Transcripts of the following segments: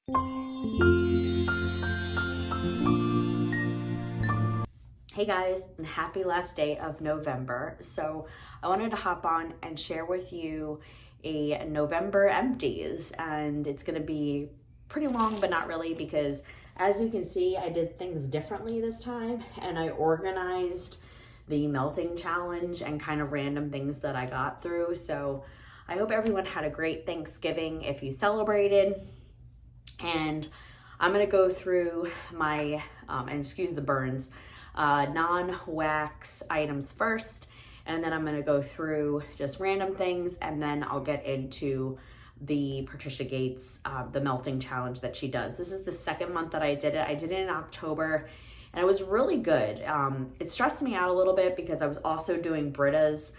Hey guys, and happy last day of November. So I wanted to hop on and share with you a November empties, and it's gonna be pretty long, but not really, because as you can see, I did things differently this time, and I organized the melting challenge and kind of random things that I got through. So I hope everyone had a great Thanksgiving if you celebrated. And I'm gonna go through my, and excuse the burns, non-wax items first, and then I'm going to go through just random things, and then I'll get into the Patricia Gates, the melting challenge that she does. This is the second month that I did it. I did it in October, and it was really good. It stressed me out a little bit because I was also doing Britta's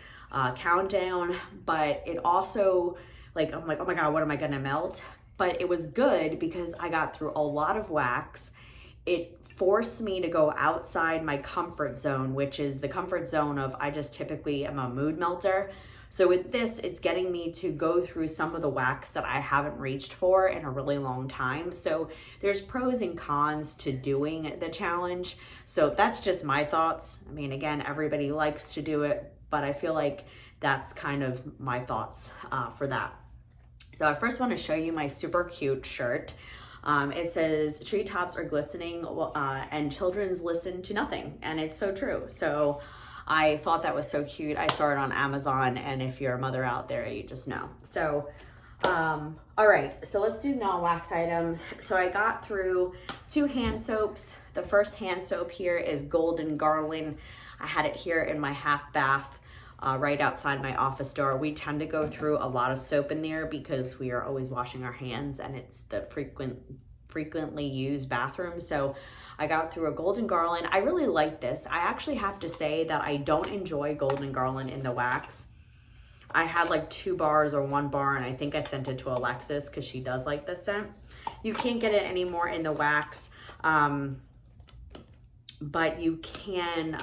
countdown, but it also, I'm like, oh my God, what am I going to melt? But it was good because I got through a lot of wax. It forced me to go outside my comfort zone, which is the comfort zone of I just typically am a mood melter. So with this, it's getting me to go through some of the wax that I haven't reached for in a really long time. So there's pros and cons to doing the challenge. So that's just my thoughts. I mean, again, everybody likes to do it, but I feel like that's kind of my thoughts for that. So I first want to show you my super cute shirt. It says treetops are glistening and children's listen to nothing, and it's so true. So I thought that was so cute. I saw it on Amazon, and if you're a mother out there, you just know. So all right, so let's do non-wax items. So I got through 2 hand soaps. The first hand soap here is Golden Garland. I had it here in my half bath right outside my office door. We tend to go through a lot of soap in there because we are always washing our hands, and it's the frequently used bathroom. So I got through a Golden Garland. I really like this. I actually have to say that I don't enjoy Golden Garland in the wax. I had like 2 bars or 1 bar, and I think I sent it to Alexis because she does like this scent. You can't get it anymore in the wax, but you can.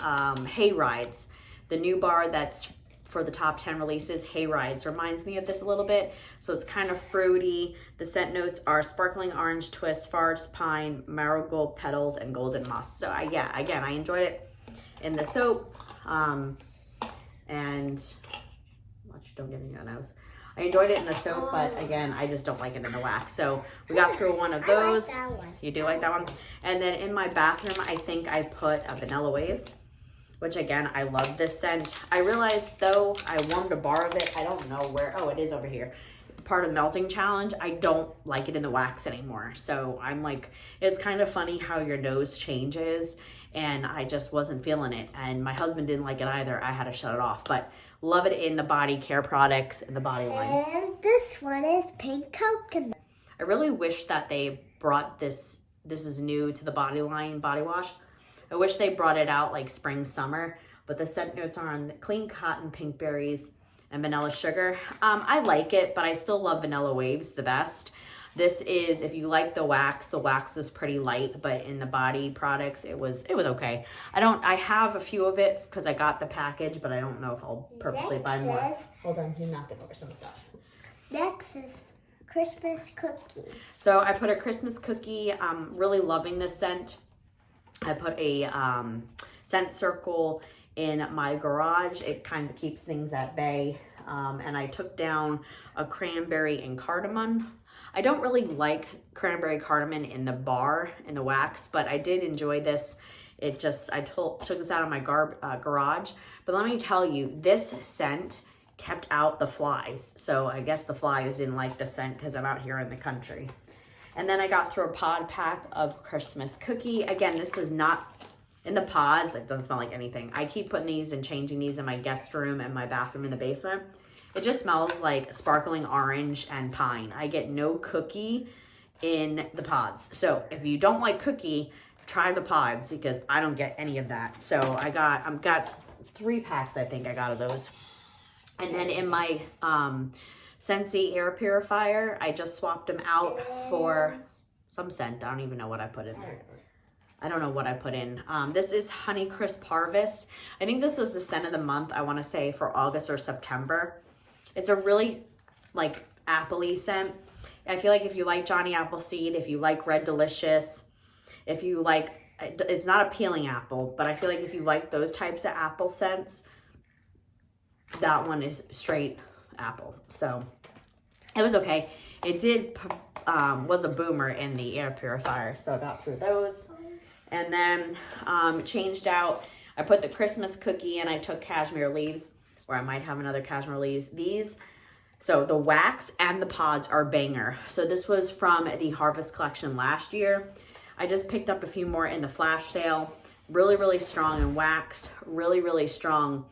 Hay Rides, the new bar that's for the top 10 releases, Hay Rides, reminds me of this a little bit. So it's kind of fruity. The scent notes are sparkling orange twist, forest pine, marigold petals, and golden moss. So yeah, again, I enjoyed it in the soap. And watch, don't get me on nose. I enjoyed it in the soap, but again, I just don't like it in the wax. So we got through one of those. I like that one. You do like that one? And then in my bathroom, I think I put a Vanilla Waves, which again, I love this scent. I realized though, I warmed a bar of it. I don't know where, oh, it is over here. Part of melting challenge. I don't like it in the wax anymore. So I'm like, it's kind of funny how your nose changes, and I just wasn't feeling it. And my husband didn't like it either. I had to shut it off, but love it in the body care products in the body line. And this one is pink coconut. I really wish that they brought this is new to the body line body wash. I wish they brought it out like spring, summer, but the scent notes are on clean cotton, pink berries, and vanilla sugar. I like it, but I still love Vanilla Waves the best. This is, if you like the wax was pretty light, but in the body products, it was okay. I have a few of it because I got the package, but I don't know if I'll purposely buy more. Hold on, you're knocking over some stuff. Next is Christmas cookie. So I put a Christmas cookie. I'm really loving this scent. I put a scent circle in my garage. It kind of keeps things at bay. And I took down a cranberry and cardamom. I don't really like cranberry cardamom in the bar, in the wax, but I did enjoy this. I took this out of my garage. But let me tell you, this scent kept out the flies. So I guess the flies didn't like the scent because I'm out here in the country. And then I got through a pod pack of Christmas cookie. Again, this does not, in the pods, it doesn't smell like anything. I keep putting these and changing these in my guest room and my bathroom in the basement. It just smells like sparkling orange and pine. I get no cookie in the pods. So if you don't like cookie, try the pods because I don't get any of that. So I've got 3 packs, I think I got of those. And then in my Scentsy air purifier, I just swapped them out for some scent. I don't even know what I put in there. I don't know what I put in. This is Honey Crisp Harvest. I think this was the scent of the month, I want to say, for August or September. It's a really like appley scent. I feel like if you like Johnny Appleseed, if you like Red Delicious, if you like, it's not a peeling apple, but I feel like if you like those types of apple scents, that one is straight apple. So it was okay. It did, was a boomer in the air purifier, so I got through those. And then changed out, I put the Christmas cookie and I took cashmere leaves, or I might have another cashmere leaves. These, so the wax and the pods are banger. So this was from the Harvest collection last year. I just picked up a few more in the flash sale. Really, really strong in wax, really, really strong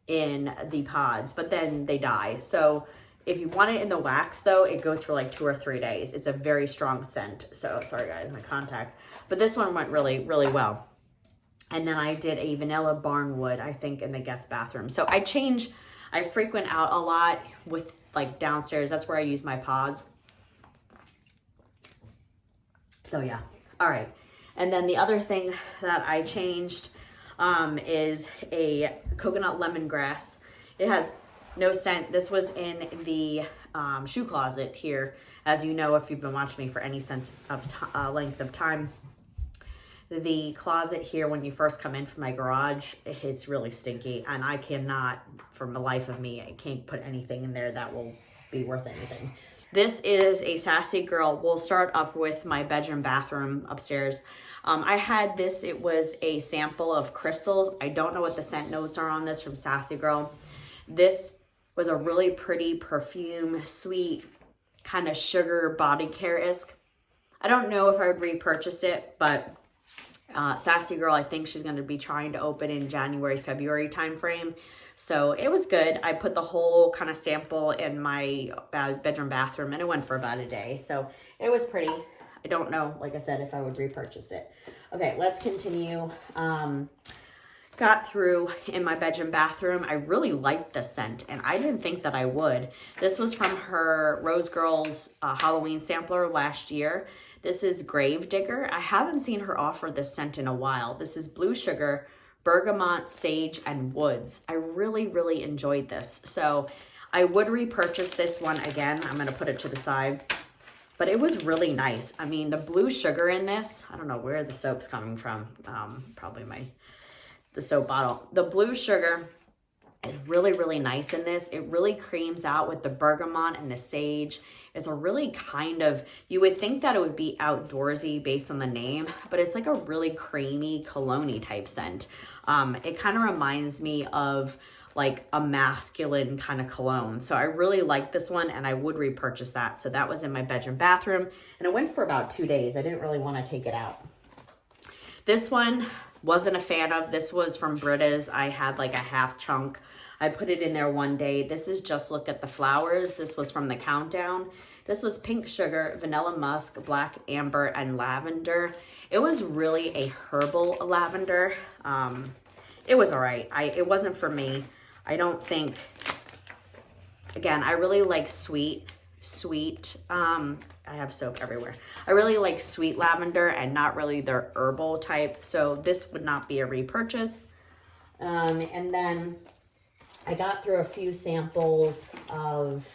in the pods, but then they die. So if you want it in the wax though, it goes for like 2 or 3 days. It's a very strong scent. So sorry guys, my contact. But this one went really, really well. And then I did a vanilla barnwood, I think, in the guest bathroom. So I frequent out a lot with like downstairs. That's where I use my pods. So yeah, all right. And then the other thing that I changed is a coconut lemongrass. It has no scent. This was in the shoe closet here. As you know, if you've been watching me for any sense of length of time, the closet here, when you first come in from my garage, it's really stinky, and I cannot, for the life of me, I can't put anything in there that will be worth anything. This is a Sassy Girl. We'll start up with my bedroom bathroom upstairs. I had this, it was a sample of crystals. I don't know what the scent notes are on this from Sassy Girl. This was a really pretty perfume, sweet, kind of sugar body care-esque. I don't know if I would repurchase it, but Sassy Girl, I think she's going to be trying to open in January, February timeframe. So it was good. I put the whole kind of sample in my bedroom bathroom, and it went for about a day. So it was pretty. I don't know, like I said, if I would repurchase it. Okay, let's continue. Got through in my bedroom bathroom. I really liked the scent, and I didn't think that I would. This was from her Rose Girls Halloween sampler last year. This is Grave Digger. I haven't seen her offer this scent in a while. This is blue sugar, bergamot, sage, and woods. I really, really enjoyed this. So I would repurchase this one again. I'm going to put it to the side. But it was really nice. I mean, the blue sugar in this, I don't know where the soap's coming from. Probably the soap bottle. The blue sugar is really, really nice in this. It really creams out with the bergamot and the sage. It's a really kind of, you would think that it would be outdoorsy based on the name, but it's like a really creamy cologne-y type scent. It kind of reminds me of like a masculine kind of cologne. So I really like this one, and I would repurchase that. So that was in my bedroom bathroom, and it went for about 2 days. I didn't really want to take it out. This one wasn't a fan of. This was from Britta's. I had like a half chunk. I put it in there one day. This is Just Look at the Flowers. This was from the Countdown. This was pink sugar, vanilla musk, black amber, and lavender. It was really a herbal lavender. It was all right. It wasn't for me. I don't think, again, I really like sweet, I have soap everywhere. I really like sweet lavender and not really the herbal type. So this would not be a repurchase. And then I got through a few samples of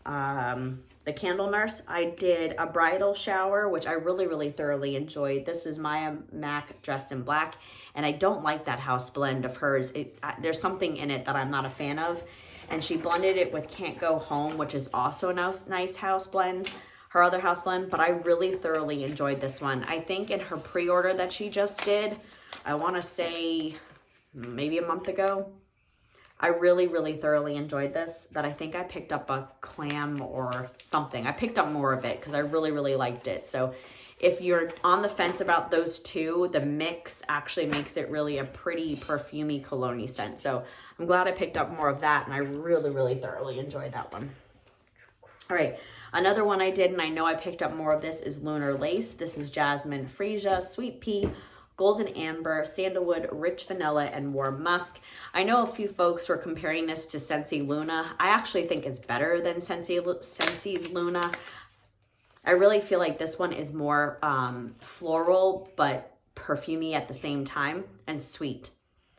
the Candle Nurse. I did a bridal shower, which I really, really thoroughly enjoyed. This is Maya Mac Dressed in Black, and I don't like that house blend of hers. There's something in it that I'm not a fan of, and she blended it with Can't Go Home, which is also a nice house blend, her other house blend, but I really thoroughly enjoyed this one. I think in her pre-order that she just did, I want to say maybe a month ago, I really, really thoroughly enjoyed this, that I think I picked up a clam or something. I picked up more of it because I really, really liked it. So if you're on the fence about those two, the mix actually makes it really a pretty perfumey cologne-y scent. So I'm glad I picked up more of that, and I really, really thoroughly enjoyed that one. All right, another one I did, and I know I picked up more of this, is Lunar Lace. This is Jasmine Freesia, Sweet Pea, Golden Amber, Sandalwood, Rich Vanilla, and Warm Musk. I know a few folks were comparing this to Scentsy Luna. I actually think it's better than Scentsy's Luna. I really feel like this one is more floral, but perfumey at the same time, and sweet.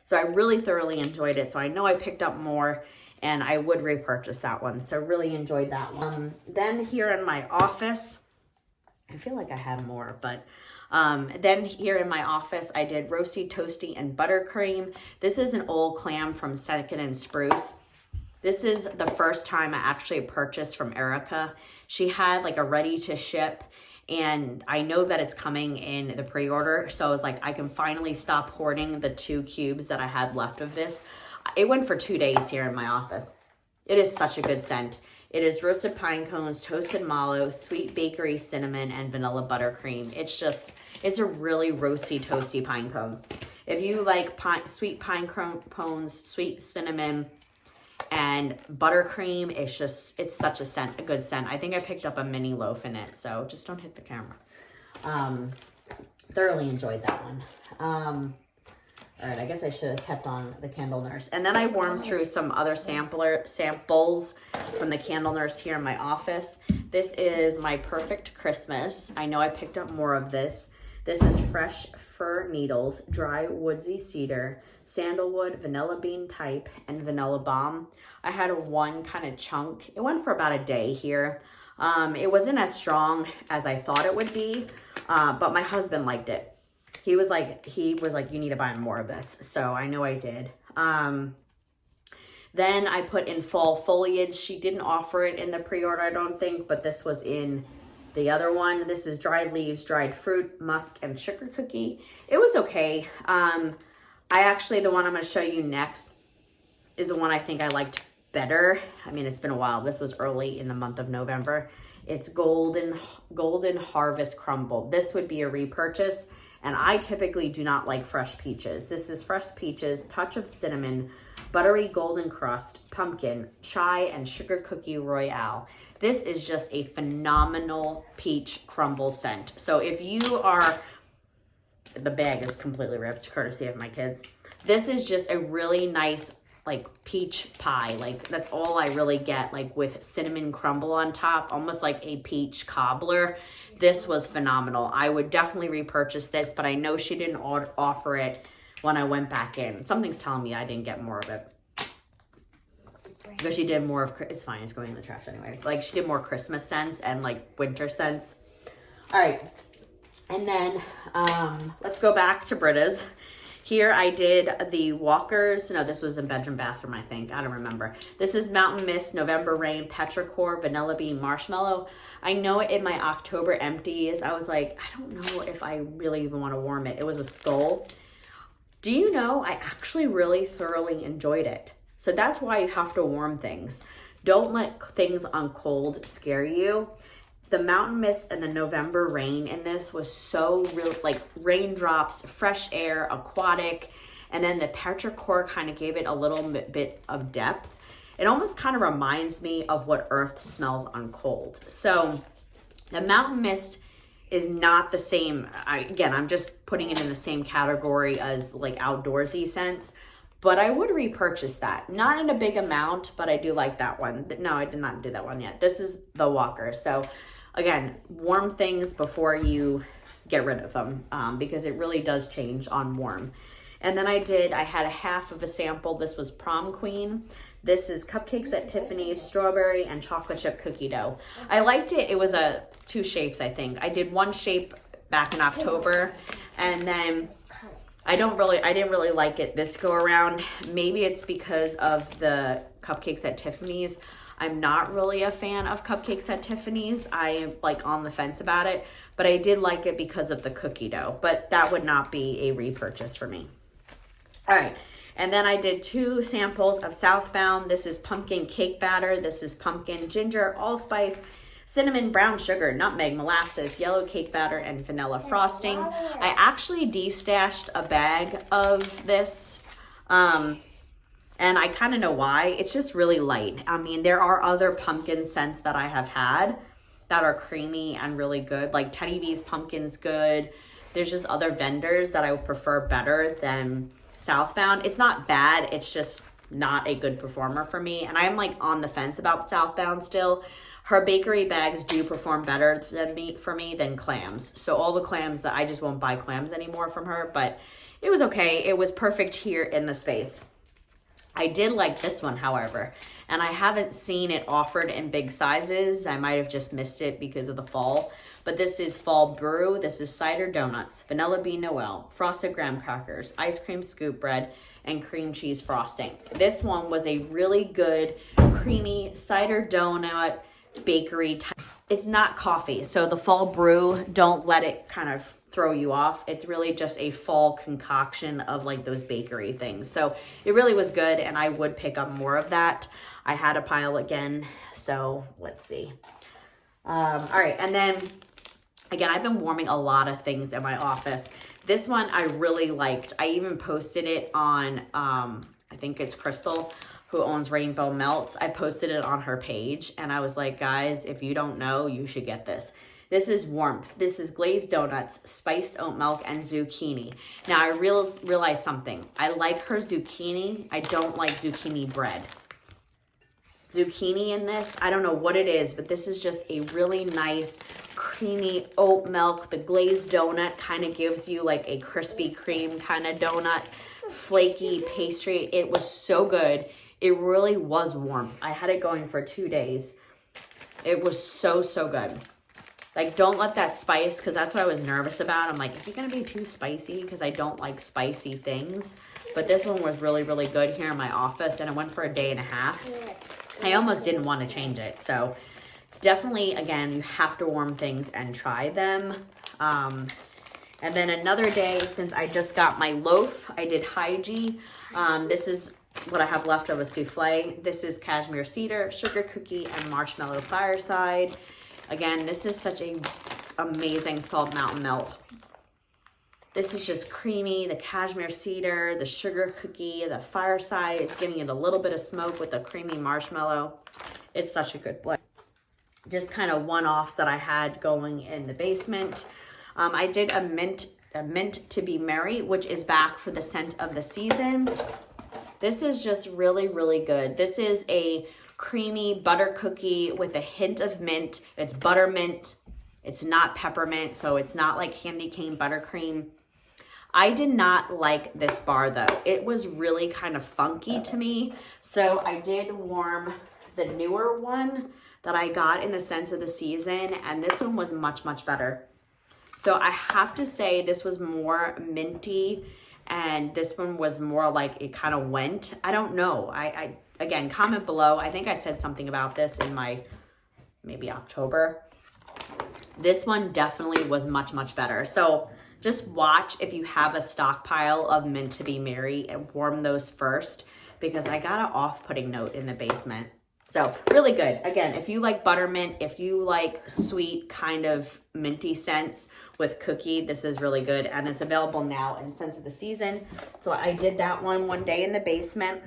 So I really thoroughly enjoyed it. So I know I picked up more, and I would repurchase that one. So really enjoyed that one. Then here in my office, I feel like I had more, but then here in my office, I did roasty, toasty, and buttercream. This is an old clam from Second and Spruce. This is the first time I actually purchased from Erica. She had like a ready to ship, and I know that it's coming in the pre-order. So I was like, I can finally stop hoarding the 2 cubes that I had left of this. It went for 2 days here in my office. It is such a good scent. It is roasted pine cones, toasted mallow, sweet bakery cinnamon, and vanilla buttercream. It's a really roasty, toasty pine cones. If you like sweet pine cones, sweet cinnamon, and buttercream, it's such a good scent. I think I picked up a mini loaf in it, so just don't hit the camera. Thoroughly enjoyed that one. All right, I guess I should have kept on the Candle Nurse. And then I warmed through some other samples from the Candle Nurse here in my office. This is my Perfect Christmas. I know I picked up more of this. This is fresh fir needles, dry woodsy cedar, sandalwood, vanilla bean type, and vanilla balm. I had one kind of chunk. It went for about a day here. It wasn't as strong as I thought it would be, but my husband liked it. He was like, you need to buy more of this. So I know I did. Then I put in fall foliage. She didn't offer it in the pre-order, I don't think, but this was in the other one. This is dried leaves, dried fruit, musk, and sugar cookie. It was okay. The one I'm going to show you next is the one I think I liked better. I mean, it's been a while. This was early in the month of November. It's Golden Harvest Crumble. This would be a repurchase, and I typically do not like fresh peaches. This is fresh peaches, touch of cinnamon, buttery golden crust, pumpkin, chai, and sugar cookie royale. This is just a phenomenal peach crumble scent. So if you are, the bag is completely ripped, courtesy of my kids. This is just a really nice, like, peach pie. Like, that's all I really get, like, with cinnamon crumble on top, almost like a peach cobbler. This was phenomenal. I would definitely repurchase this, but I know she didn't offer it when I went back in. Something's telling me I didn't get more of it. Because she did more of, it's fine, it's going in the trash anyway. Like, she did more Christmas scents and, like, winter scents. All right. And then, let's go back to Britta's. Here I did the Walkers. No, this was in bedroom bathroom, I think. I don't remember. This is Mountain Mist, November Rain, Petrichor, Vanilla Bean, Marshmallow. I know in my October empties, I was like, I don't know if I really even want to warm it. It was a skull. Do you know, I actually really thoroughly enjoyed it. So that's why you have to warm things. Don't let things on cold scare you. The Mountain Mist and the November Rain in this was so real, like raindrops, fresh air, aquatic. And then the petrichor kind of gave it a little bit of depth. It almost kind of reminds me of what earth smells on cold. So the Mountain Mist is not the same. I'm just putting it in the same category as like outdoorsy scents. But I would repurchase that. Not in a big amount, but I do like that one. No, I did not do that one yet. This is the Walker. So again, warm things before you get rid of them because it really does change on warm. And then I had a half of a sample. This was Prom Queen. This is Cupcakes at Tiffany's, strawberry and chocolate chip cookie dough. I liked it. It was 2 shapes, I think. I did one shape back in October, and then I didn't really like it this go around. Maybe it's because of the Cupcakes at Tiffany's. I'm not really a fan of Cupcakes at Tiffany's. I am like on the fence about it, but I did like it because of the cookie dough, but that would not be a repurchase for me. All right. And then I did 2 samples of Southbound. This is pumpkin cake batter. This is pumpkin ginger, allspice, cinnamon, brown sugar, nutmeg, molasses, yellow cake batter, and vanilla frosting. I actually destashed a bag of this. And I kind of know why. It's just really light. I mean, there are other pumpkin scents that I have had that are creamy and really good. Like Teddy B's pumpkin's good. There's just other vendors that I would prefer better than Southbound. It's not bad. It's just not a good performer for me. And I'm like on the fence about Southbound still. Her bakery bags do perform better for me than clams. So all the clams, that I just won't buy clams anymore from her. But it was okay. It was perfect here in the space. I did like this one, however, and I haven't seen it offered in big sizes. I might have just missed it because of the fall, but this is Fall Brew. This is cider donuts, vanilla bean Noel, frosted graham crackers, ice cream scoop bread, and cream cheese frosting. This one was a really good creamy cider donut bakery type. It's not coffee, so the Fall Brew, don't let it kind of throw you off. It's really just a fall concoction of like those bakery things. So it really was good, and I would pick up more of that. I had a pile again, so let's see. All right, and then again, I've been warming a lot of things in my office. This one I really liked. I even posted it on, I think it's Crystal, who owns Rainbow Melts. I posted it on her page, and I was like, guys, if you don't know, you should get this. This is Warmth. This is glazed donuts, spiced oat milk, and zucchini. Now, I realized something. I like her zucchini. I don't like zucchini bread. Zucchini in this, I don't know what it is, but this is just a really nice, creamy oat milk. The glazed donut kind of gives you like a Krispy Kreme kind of donut, flaky pastry. It was so good. It really was warm. I had it going for 2 days. It was so, so good. Like, don't let that spice, because that's what I was nervous about. I'm like, is it going to be too spicy? Because I don't like spicy things. But this one was really, really good here in my office, and it went for a day and a half. I almost didn't want to change it. So definitely, again, you have to warm things and try them. And then another day, since I just got my loaf, I did Hygie. This is what I have left of a souffle. This is cashmere cedar, sugar cookie, and marshmallow fireside. Again, this is such a amazing Salt Mountain Melt. This is just creamy, the cashmere cedar, the sugar cookie, the fireside. It's giving it a little bit of smoke with a creamy marshmallow. It's such a good blend. Just kind of one-offs that I had going in the basement. I did a mint to be merry, which is back for the scent of the season. This is just really, really good. This is a creamy butter cookie with a hint of mint. It's buttermint. It's not peppermint, so it's not like candy cane buttercream. I did not like this bar though. It was really kind of funky to me. So I did warm the newer one that I got in the sense of the season, and this one was much, much better. So I have to say this was more minty, and this one was more like it kind of went. I don't know. I again, comment below. I think I said something about this in my maybe October. This one definitely was much, much better. So just watch if you have a stockpile of mint to be merry and warm those first, because I got an off-putting note in the basement. So really good. Again, if you like buttermint, if you like sweet kind of minty scents with cookie, this is really good. And it's available now in sense of the season. So I did that one day in the basement.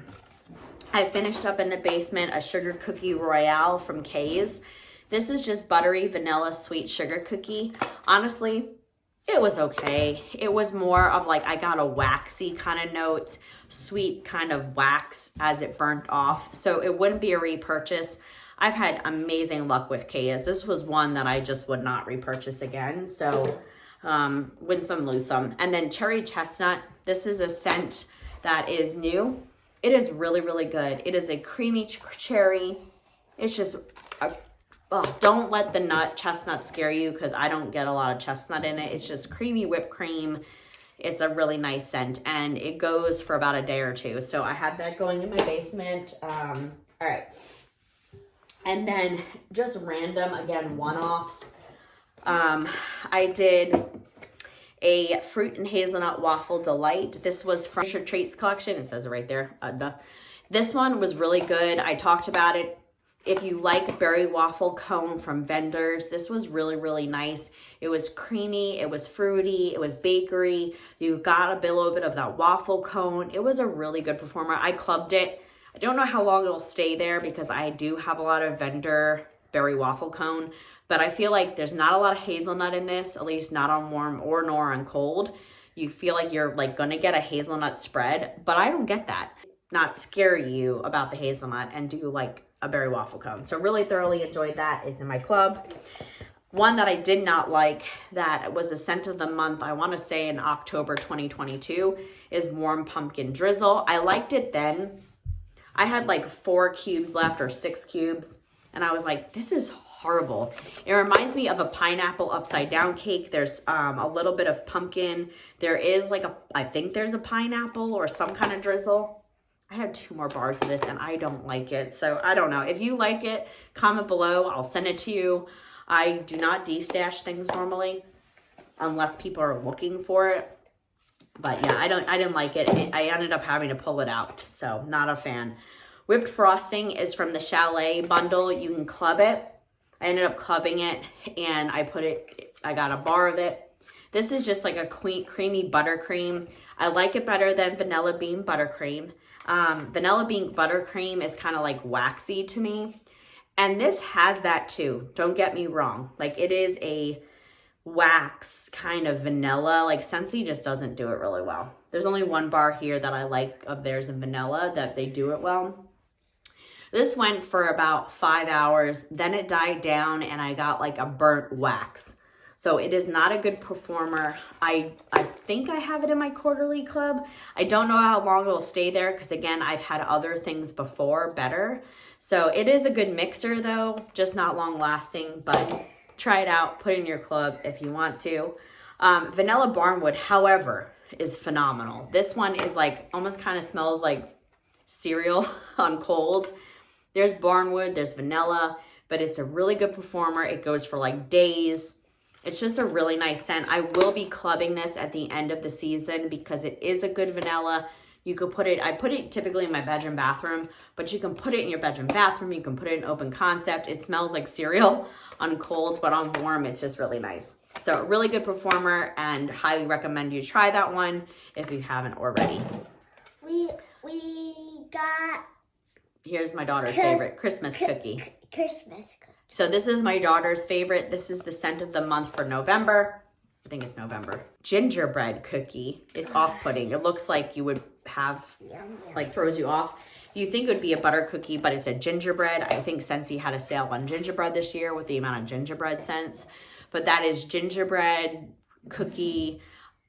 I finished up in the basement a sugar cookie royale from Kay's. This is just buttery vanilla sweet sugar cookie. Honestly, it was okay. It was more of like, I got a waxy kind of note, sweet kind of wax as it burnt off. So it wouldn't be a repurchase. I've had amazing luck with Kay's. This was one that I just would not repurchase again. So win some, lose some. And then cherry chestnut. This is a scent that is new. It is really, really good. It is a creamy cherry. It's just, don't let the chestnut scare you, because I don't get a lot of chestnut in it. It's just creamy whipped cream. It's a really nice scent, and it goes for about a day or two. So I had that going in my basement. All right. And then just random, again, one-offs. I did a fruit and hazelnut waffle delight. This was from Fisher Treats collection. It says it right there. This one was really good. I talked about it. If you like berry waffle cone from Vendors, this was really, really nice. It was creamy, it was fruity, it was bakery. You got a little bit of that waffle cone. It was a really good performer. I clubbed it. I don't know how long it'll stay there, because I do have a lot of Vendor berry waffle cone, but I feel like there's not a lot of hazelnut in this, at least not on warm or nor on cold. You feel like you're like gonna get a hazelnut spread, but I don't get that. Not scare you about the hazelnut and do like a berry waffle cone. So really thoroughly enjoyed that. It's in my club. One that I did not like, that was a scent of the month, I want to say in October 2022, is Warm Pumpkin Drizzle. I liked it then. I had like 4 cubes left or 6 cubes. And I was like, this is horrible. It reminds me of a pineapple upside down cake. There's a little bit of pumpkin. There is like I think there's a pineapple or some kind of drizzle. I had 2 more bars of this and I don't like it. So I don't know. If you like it, comment below. I'll send it to you. I do not de-stash things normally unless people are looking for it. But yeah, I didn't like it. I ended up having to pull it out. So not a fan. Whipped frosting is from the Chalet bundle. You can club it. I ended up clubbing it and I got a bar of it. This is just like a creamy buttercream. I like it better than vanilla bean buttercream. Vanilla bean buttercream is kind of like waxy to me. And this has that too. Don't get me wrong. Like it is a wax kind of vanilla. Like Scentsy just doesn't do it really well. There's only 1 bar here that I like of theirs in vanilla that they do it well. This went for about 5 hours, then it died down and I got like a burnt wax. So it is not a good performer. I think I have it in my quarterly club. I don't know how long it will stay there because again, I've had other things before better. So it is a good mixer though, just not long lasting, but try it out, put it in your club if you want to. Vanilla Barnwood, however, is phenomenal. This one is like, almost kind of smells like cereal on cold. There's Barnwood, there's vanilla, but it's a really good performer. It goes for like days. It's just a really nice scent. I will be clubbing this at the end of the season because it is a good vanilla. You could put it, I put it typically in my bedroom bathroom, but you can put it in your bedroom bathroom. You can put it in open concept. It smells like cereal on cold, but on warm, it's just really nice. So a really good performer and highly recommend you try that one if you haven't already. We got... Here's my daughter's favorite Christmas cookie. Christmas cookie. So this is my daughter's favorite. This is the scent of the month for November. I think it's November. Gingerbread cookie. It's off-putting. It looks like you would have, like throws you off. You think it would be a butter cookie, but it's a gingerbread. I think Scentsy had a sale on gingerbread this year with the amount of gingerbread scents. But that is gingerbread cookie,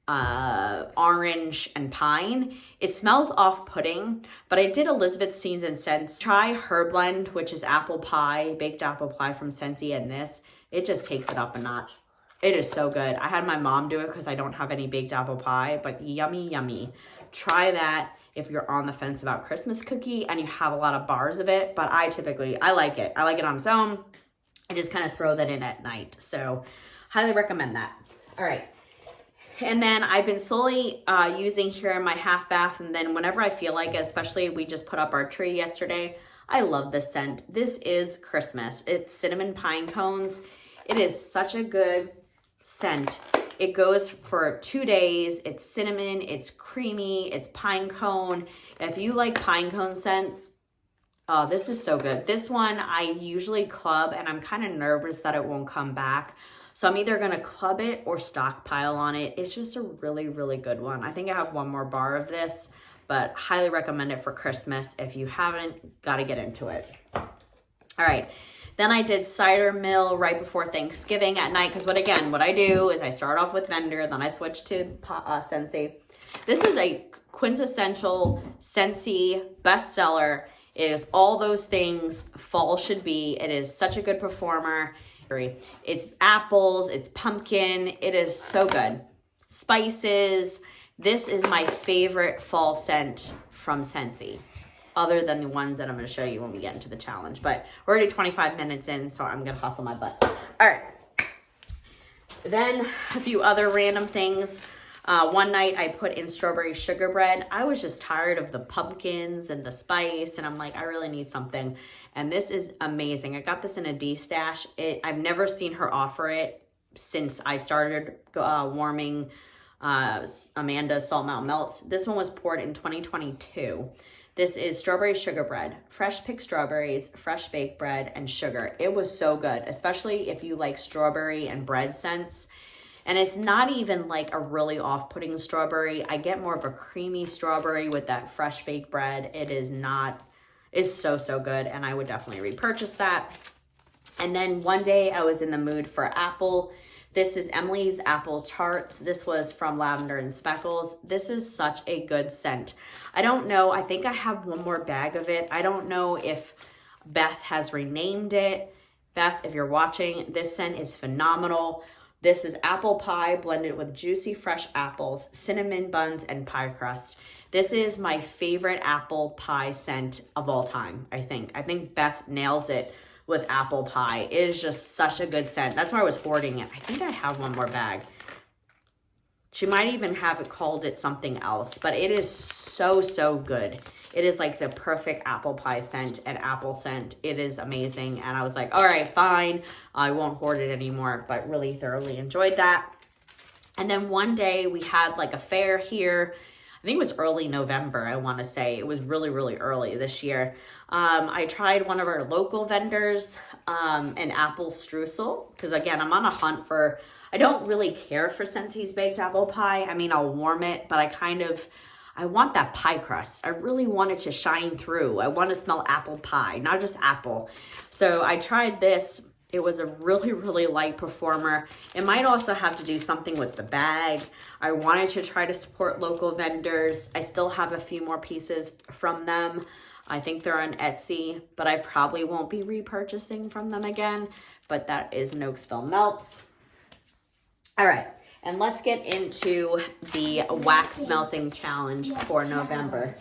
orange and pine. It smells off-putting, but I did Elizabeth Scenes and Scents. Try her blend, which is apple pie, baked apple pie from Scentsy, and this. It just takes it up a notch. It is so good. I had my mom do it because I don't have any baked apple pie, but yummy, yummy. Try that if you're on the fence about Christmas cookie and you have a lot of bars of it, but I like it. I like it on its own. I just kind of throw that in at night. So highly recommend that. All right. And then I've been slowly using here in my half bath. And then whenever I feel like it, especially we just put up our tree yesterday, I love this scent. This is Christmas. It's cinnamon pine cones. It is such a good scent. It goes for 2 days. It's cinnamon, it's creamy, it's pine cone. If you like pine cone scents, oh, this is so good. This one I usually club and I'm kind of nervous that it won't come back. So I'm either going to club it or stockpile on it. It's just a really, really good one. I think I have 1 more bar of this, but highly recommend it for Christmas. If you haven't, got to get into it. All right. Then I did cider mill right before Thanksgiving at night. Because what I do is I start off with Vendor, then I switch to Scentsy. This is a quintessential Scentsy bestseller. It is all those things fall should be. It is such a good performer. It's apples, it's pumpkin. It is so good. Spices. This is my favorite fall scent from Scentsy, other than the ones that I'm going to show you when we get into the challenge. But we're already 25 minutes in, so I'm going to hustle my butt. All right. Then a few other random things. One night I put in strawberry sugar bread. I was just tired of the pumpkins and the spice, and I'm like, I really need something. And this is amazing. I got this in a D-stash. I've never seen her offer it since I started warming Amanda's Salt Mountain Melts. This one was poured in 2022. This is strawberry sugar bread, fresh picked strawberries, fresh baked bread, and sugar. It was so good, especially if you like strawberry and bread scents. And it's not even like a really off-putting strawberry. I get more of a creamy strawberry with that fresh baked bread. It's so, so good. And I would definitely repurchase that. And then one day I was in the mood for apple. This is Emily's Apple Charts. This was from Lavender and Speckles. This is such a good scent. I don't know. I think I have one more bag of it. I don't know if Beth has renamed it. Beth, if you're watching, this scent is phenomenal. This is apple pie blended with juicy fresh apples, cinnamon buns, and pie crust. This is my favorite apple pie scent of all time, I think. I think Beth nails it with apple pie. It is just such a good scent. That's why I was hoarding it. I think I have one more bag. She might even have called it something else, but it is so, so good. It is like the perfect apple pie scent and apple scent. It is amazing. And I was like, all right, fine. I won't hoard it anymore, but really thoroughly enjoyed that. And then one day we had like a fair here. I think it was early November, I want to say. It was really, really early this year. I tried one of our local vendors, an apple streusel, because again, I'm on a hunt for, I don't really care for Scentsy's baked apple pie. I mean, I'll warm it, but I want that pie crust. I really want it to shine through. I want to smell apple pie, not just apple. So I tried this. It was a really, really light performer. It might also have to do something with the bag. I wanted to try to support local vendors. I still have a few more pieces from them. I think they're on Etsy, but I probably won't be repurchasing from them again. But that is Noakesville Melts. All right, and let's get into the wax melting challenge for November.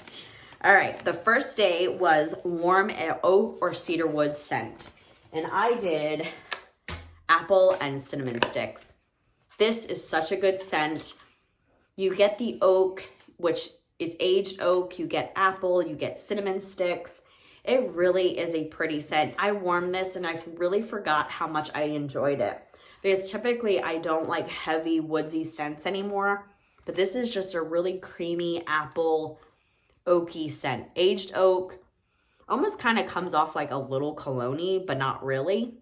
All right, the first day was warm oak or cedarwood scent. And I did apple and cinnamon sticks. This is such a good scent. You get the oak, which is aged oak. You get apple, you get cinnamon sticks. It really is a pretty scent. I warmed this and I really forgot how much I enjoyed it. Because typically I don't like heavy woodsy scents anymore. But this is just a really creamy apple oaky scent. Aged oak. Almost kind of comes off like a little cologne-y, but not really.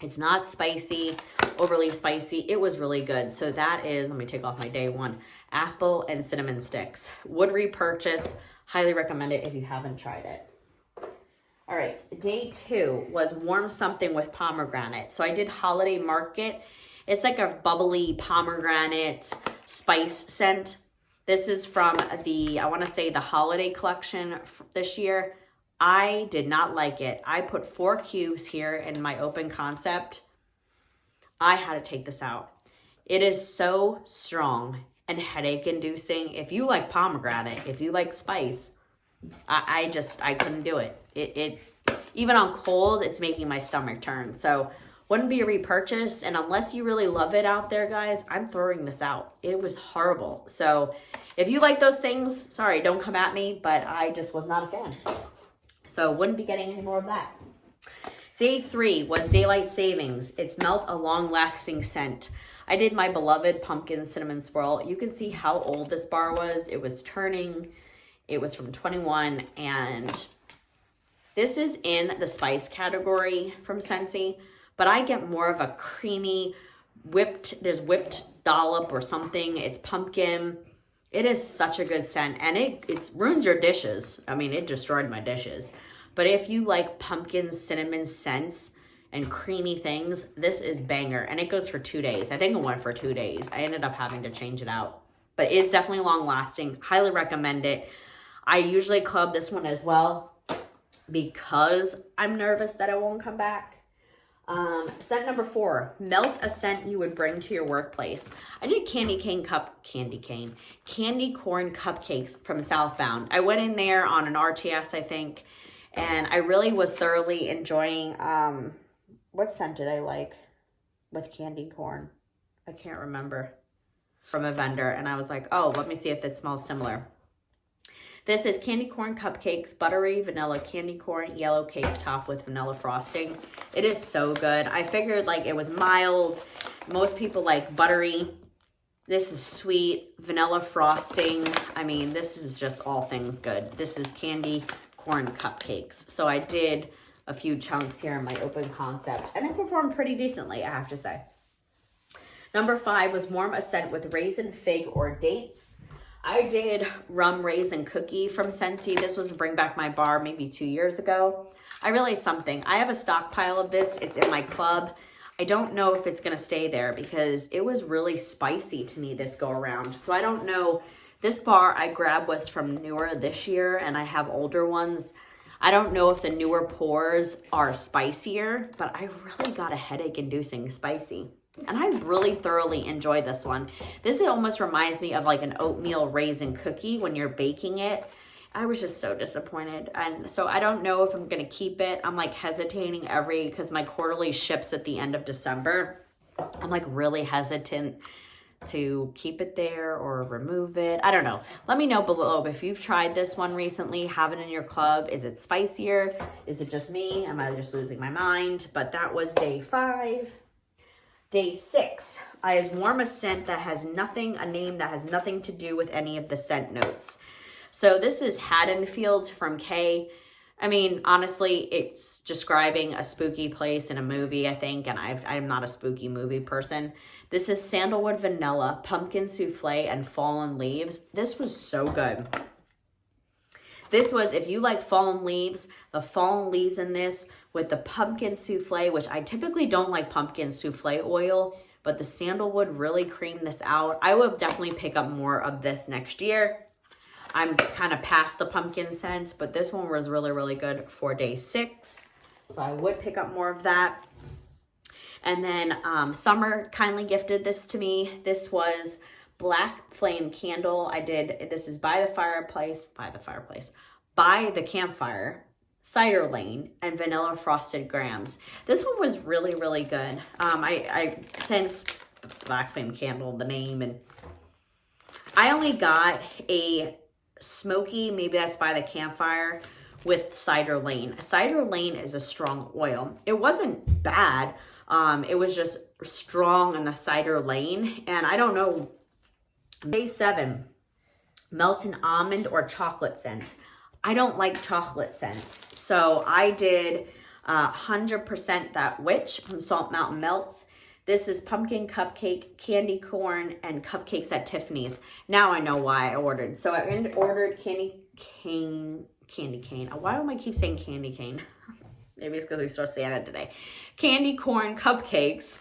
It's not spicy, overly spicy. It was really good. So that is, let me take off my day one, apple and cinnamon sticks. Would repurchase. Highly recommend it if you haven't tried it. All right, day two was warm something with pomegranate. So I did Holiday Market. It's like a bubbly pomegranate spice scent. This is from the, I want to say the holiday collection this year. I did not like it. I put 4 cubes here in my open concept. I had to take this out. It is so strong and headache inducing. If you like pomegranate, if you like spice, I couldn't do it. It even on cold, it's making my stomach turn. So wouldn't be a repurchase. And unless you really love it out there, guys, I'm throwing this out. It was horrible. So if you like those things, sorry, don't come at me, but I just was not a fan. So wouldn't be getting any more of that. Day 3 was Daylight Savings. It's Melt a Long-Lasting Scent. I did my beloved Pumpkin Cinnamon Swirl. You can see how old this bar was. It was turning. It was from 21. And this is in the spice category from Scentsy. But I get more of a creamy, there's whipped dollop or something. It's pumpkin. It is such a good scent, and it ruins your dishes. I mean, it destroyed my dishes. But if you like pumpkin cinnamon scents and creamy things, this is banger. And it goes for 2 days. I think it went for 2 days. I ended up having to change it out. But it's definitely long lasting. Highly recommend it. I usually club this one as well because I'm nervous that it won't come back. Scent number 4, melt a scent you would bring to your workplace. I did candy corn cupcakes from Southbound. I went in there on an RTS, I think, and I really was thoroughly enjoying, what scent did I like with candy corn? I can't remember, from a vendor, and I was like, oh, let me see if it smells similar. This is candy corn cupcakes, buttery vanilla candy corn, yellow cake topped with vanilla frosting. It is so good. I figured like it was mild. Most people like buttery. This is sweet, vanilla frosting. I mean, this is just all things good. This is candy corn cupcakes. So I did a few chunks here in my open concept, and it performed pretty decently, I have to say. Number 5 was warm a scent with raisin, fig, or dates. I did rum raisin cookie from Scentsy. This was Bring Back My Bar maybe 2 years ago. I realized something. I have a stockpile of this. It's in my club. I don't know if it's going to stay there because it was really spicy to me this go around. So I don't know. This bar I grabbed was from newer this year, and I have older ones. I don't know if the newer pours are spicier, but I really got a headache-inducing spicy. And I really thoroughly enjoy this one. This almost reminds me of like an oatmeal raisin cookie when you're baking it. I was just so disappointed. And so I don't know if I'm going to keep it. I'm like hesitating because my quarterly ships at the end of December. I'm like really hesitant to keep it there or remove it. I don't know. Let me know below if you've tried this one recently. Have it in your club. Is it spicier? Is it just me? Am I just losing my mind? But that was day 5. Day 6, I has warm a scent that has nothing, a name that has nothing to do with any of the scent notes. So this is Haddonfield from Kay. I mean, honestly, it's describing a spooky place in a movie, I think, and I'm not a spooky movie person. This is Sandalwood Vanilla, Pumpkin Souffle, and Fallen Leaves. This was so good. This was, if you like fallen leaves, the fallen leaves in this with the pumpkin souffle, which I typically don't like pumpkin souffle oil, but the sandalwood really creamed this out. I will definitely pick up more of this next year. I'm kind of past the pumpkin scents, but this one was really, really good for day 6. So I would pick up more of that. And then Summer kindly gifted this to me. This was Black Flame Candle. This is by the campfire, Cider Lane, and Vanilla Frosted Grams. This one was really, really good. I sensed Black Flame Candle, the name, and I only got a smoky, maybe that's by the campfire, with Cider Lane. Cider Lane is a strong oil. It wasn't bad. It was just strong in the Cider Lane. And I don't know, day 7, Melted Almond or Chocolate Scent. I don't like chocolate scents. So I did 100% That Witch from Salt Mountain Melts. This is pumpkin cupcake, candy corn, and cupcakes at Tiffany's. Now I know why I ordered. So I ordered candy cane. Why do I keep saying candy cane? Maybe it's because we saw Santa today. Candy corn cupcakes.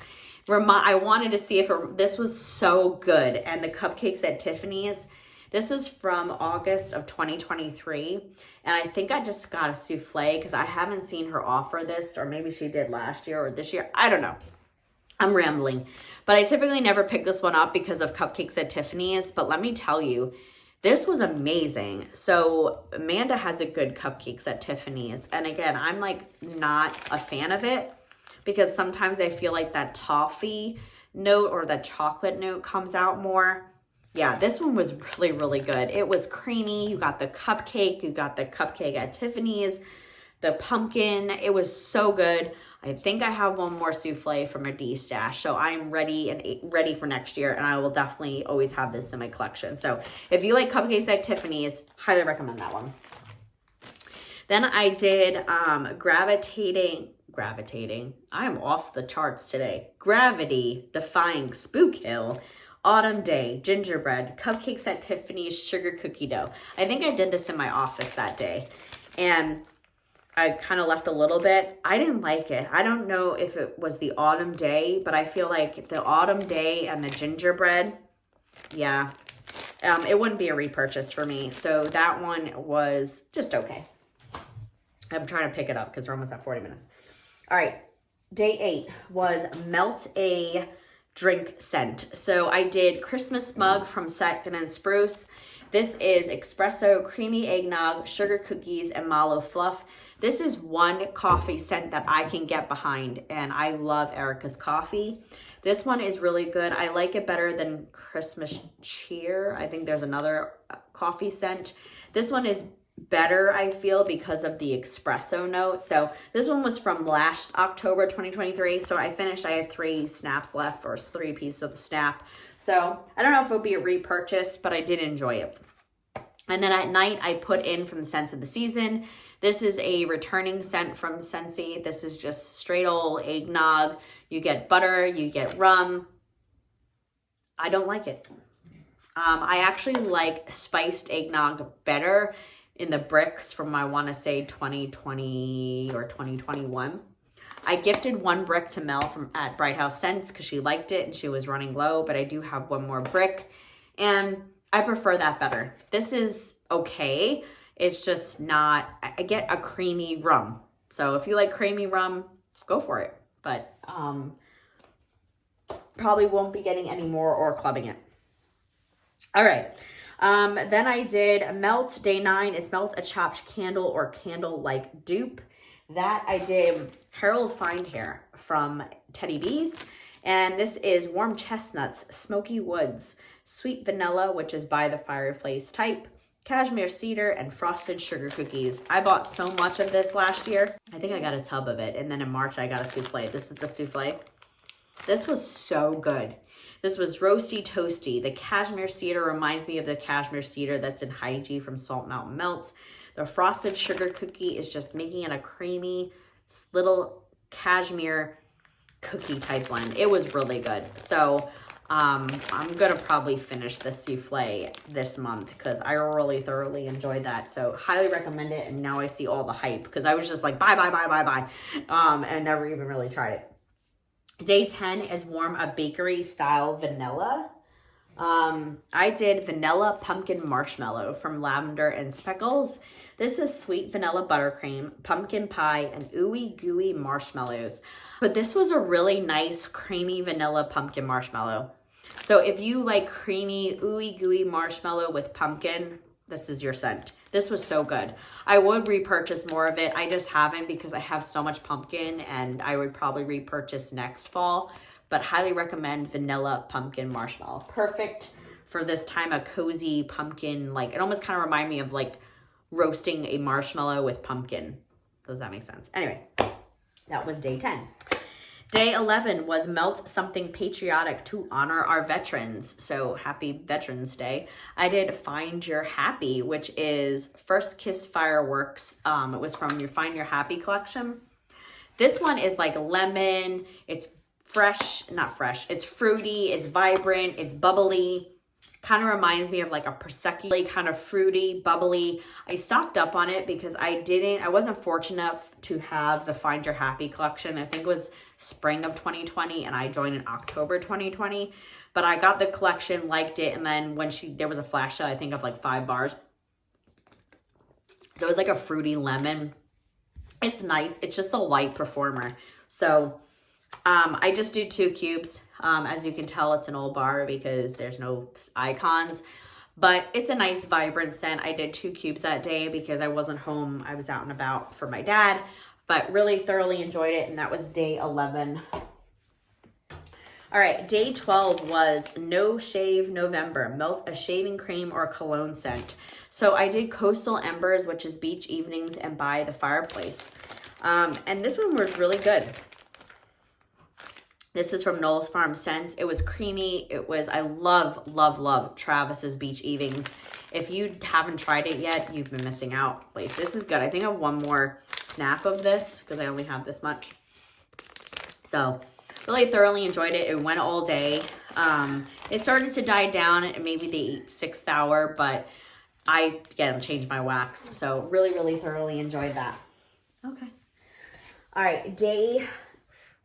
I wanted to see if this was so good. And the cupcakes at Tiffany's. This is from August of 2023. And I think I just got a souffle because I haven't seen her offer this. Or maybe she did last year or this year. I don't know. I'm rambling, but I typically never pick this one up because of cupcakes at Tiffany's. But let me tell you, this was amazing. So Amanda has a good cupcakes at Tiffany's. And again, I'm like not a fan of it because sometimes I feel like that toffee note or the chocolate note comes out more. Yeah, this one was really, really good. It was creamy. You got the cupcake. You got the cupcake at Tiffany's. The pumpkin, it was so good. I think I have one more souffle from a D stash, so I'm ready for next year, and I will definitely always have this in my collection. So if you like cupcakes at Tiffany's, highly recommend that one. Then I did gravitating. I am off the charts today. Gravity Defying Spook Hill. Autumn Day, gingerbread, cupcakes at Tiffany's, sugar cookie dough. I think I did this in my office that day, and I kind of left a little bit. I didn't like it. I don't know if it was the autumn day, but I feel like the autumn day and the gingerbread, yeah, it wouldn't be a repurchase for me. So that one was just okay. I'm trying to pick it up because we're almost at 40 minutes. All right. Day 8 was Melt a Drink Scent. So I did Christmas Mug from Second and Spruce. This is espresso, creamy eggnog, sugar cookies, and mallow fluff. This is one coffee scent that I can get behind, and I love Erica's coffee. This one is really good. I like it better than Christmas Cheer. I think there's another coffee scent. This one is better, I feel, because of the espresso note. So this one was from last October 2023. So I had 3 snaps left, or 3 pieces of the snap. So I don't know if it would be a repurchase, but I did enjoy it. And then at night, I put in from the Scents of the Season. This is a returning scent from Scentsy. This is just straight old eggnog. You get butter, you get rum. I don't like it. I actually like spiced eggnog better in the bricks from, I want to say, 2020 or 2021. I gifted one brick to Mel from at Bright House Scents because she liked it and she was running low, but I do have one more brick and I prefer that better. This is okay. It's just not, I get a creamy rum. So if you like creamy rum, go for it. But probably won't be getting any more or clubbing it. All right. Then I did Melt. Day 9 is Melt a Chopped Candle or Candle-like Dupe. That I did Harold Find Hair from Teddy B's. And this is Warm Chestnuts, Smoky Woods, Sweet Vanilla, which is by the Fireplace type, Cashmere Cedar, and Frosted Sugar Cookies. I bought so much of this last year. I think I got a tub of it. And then in March, I got a souffle. This is the souffle. This was so good. This was roasty toasty. The Cashmere Cedar reminds me of the Cashmere Cedar that's in Hygie from Salt Mountain Melts. The Frosted Sugar Cookie is just making it a creamy little cashmere cookie type blend. It was really good. So I'm going to probably finish the souffle this month because I really thoroughly enjoyed that. So highly recommend it. And now I see all the hype because I was just like, buy. And never even really tried it. Day 10 is Warm a Bakery Style Vanilla. I did Vanilla Pumpkin Marshmallow from Lavender and Speckles. This is sweet vanilla buttercream, pumpkin pie, and ooey gooey marshmallows. But this was a really nice creamy vanilla pumpkin marshmallow. So if you like creamy ooey gooey marshmallow with pumpkin, this is your scent. This was so good. I would repurchase more of it. I just haven't because I have so much pumpkin and I would probably repurchase next fall. But highly recommend vanilla pumpkin marshmallow. Perfect for this time, a cozy pumpkin, like it almost kind of reminded me of like roasting a marshmallow with pumpkin. Does that make sense? Anyway, that was day 10. Day 11 was Melt Something Patriotic to honor our veterans. So happy Veterans Day. I did Find Your Happy, which is First Kiss Fireworks. It was from your Find Your Happy collection. This one is like lemon. It's not fresh. It's fruity. It's vibrant. It's bubbly. Kind of reminds me of like a Prosecco, kind of fruity, bubbly. I stocked up on it because I wasn't fortunate enough to have the Find Your Happy collection. I think it was spring of 2020 and I joined in October 2020. But I got the collection, liked it, and then when there was a flash sale, I think of like 5 bars. So it was like a fruity lemon. It's nice. It's just a light performer. So I just do 2 cubes. As you can tell, it's an old bar because there's no icons, but it's a nice vibrant scent. I did 2 cubes that day because I wasn't home. I was out and about for my dad, but really thoroughly enjoyed it. And that was day 11. All right. Day 12 was No Shave November, Melt a Shaving Cream or Cologne Scent. So I did Coastal Embers, which is Beach Evenings and By the Fireplace. And this one was really good. This is from Knowles Farm Scents. It was creamy. I love Travis's Beach Evenings. If you haven't tried it yet, you've been missing out. Like, this is good. I think I have one more snap of this because I only have this much. So really thoroughly enjoyed it. It went all day. It started to die down at maybe the 6th hour, but I, again, changed my wax. So really thoroughly enjoyed that. Okay. All right, day